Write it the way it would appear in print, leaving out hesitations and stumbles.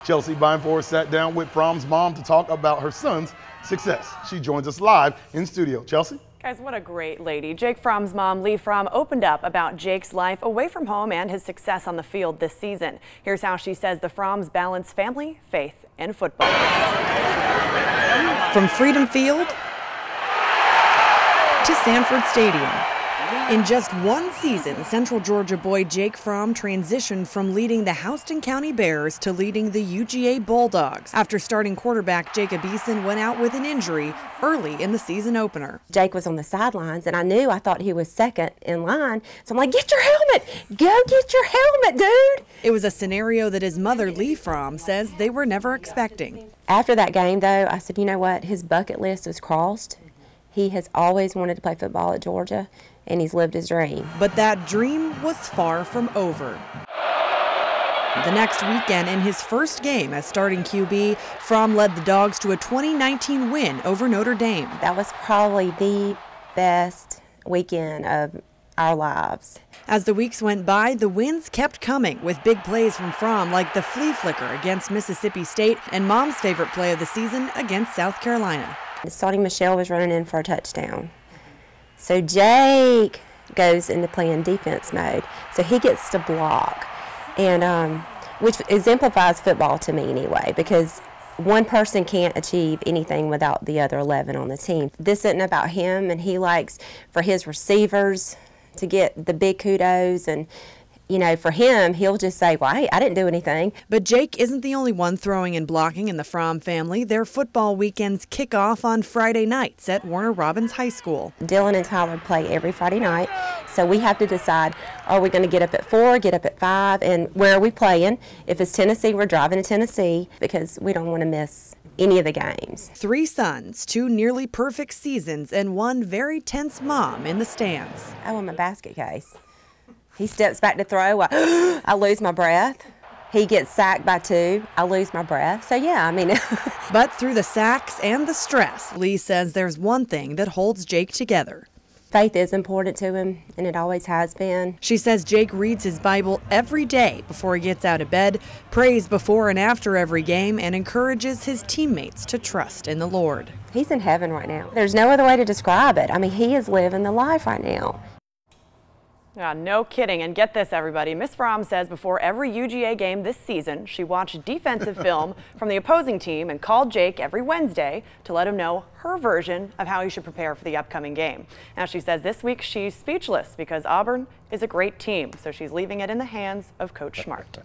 Chelsea Beinford sat down with Fromm's mom to talk about her son's success. She joins us live in studio. Chelsea? Guys, what a great lady. Jake Fromm's mom, Lee Fromm, opened up about Jake's life away from home and his success on the field this season. Here's how she says the Fromms balance family, faith, and football. From Freedom Field to Sanford Stadium. In just one season, Central Georgia boy Jake Fromm transitioned from leading the Houston County Bears to leading the UGA Bulldogs. After starting quarterback Jacob Eason went out with an injury early in the season opener. Jake was on the sidelines, and I thought he was second in line. So I'm like, get your helmet! Go get your helmet, dude! It was a scenario that his mother, Lee Fromm, says they were never expecting. After that game, though, I said, you know what? His bucket list is crossed. He has always wanted to play football at Georgia, and he's lived his dream. But that dream was far from over. The next weekend, in his first game as starting QB, Fromm led the Dogs to a 2019 win over Notre Dame. That was probably the best weekend of our lives. As the weeks went by, the wins kept coming with big plays from Fromm like the flea flicker against Mississippi State and Mom's favorite play of the season against South Carolina. Sonny Michelle was running in for a touchdown. So Jake goes into playing defense mode. So he gets to block, and which exemplifies football to me anyway, because one person can't achieve anything without the other 11 on the team. This isn't about him, and he likes for his receivers to get the big kudos, and you know, for him, he'll just say, well, I didn't do anything. But Jake isn't the only one throwing and blocking in the Fromm family. Their football weekends kick off on Friday nights at Warner Robins High School. Dylan and Tyler play every Friday night, so we have to decide, are we going to get up at 4, get up at 5, and where are we playing? If it's Tennessee, we're driving to Tennessee because we don't want to miss any of the games. 3 sons, 2 nearly perfect seasons, and 1 very tense mom in the stands. I want my basket case. He steps back to throw, I lose my breath. He gets sacked by 2, I lose my breath. So yeah, I mean. But through the sacks and the stress, Lee says there's one thing that holds Jake together. Faith is important to him, and it always has been. She says Jake reads his Bible every day before he gets out of bed, prays before and after every game, and encourages his teammates to trust in the Lord. He's in heaven right now. There's no other way to describe it. I mean, he is living the life right now. Yeah, no kidding. And get this, everybody. Miss Fromm says before every UGA game this season, she watched defensive film from the opposing team and called Jake every Wednesday to let him know her version of how he should prepare for the upcoming game. Now, she says this week she's speechless because Auburn is a great team, so she's leaving it in the hands of Coach Smart.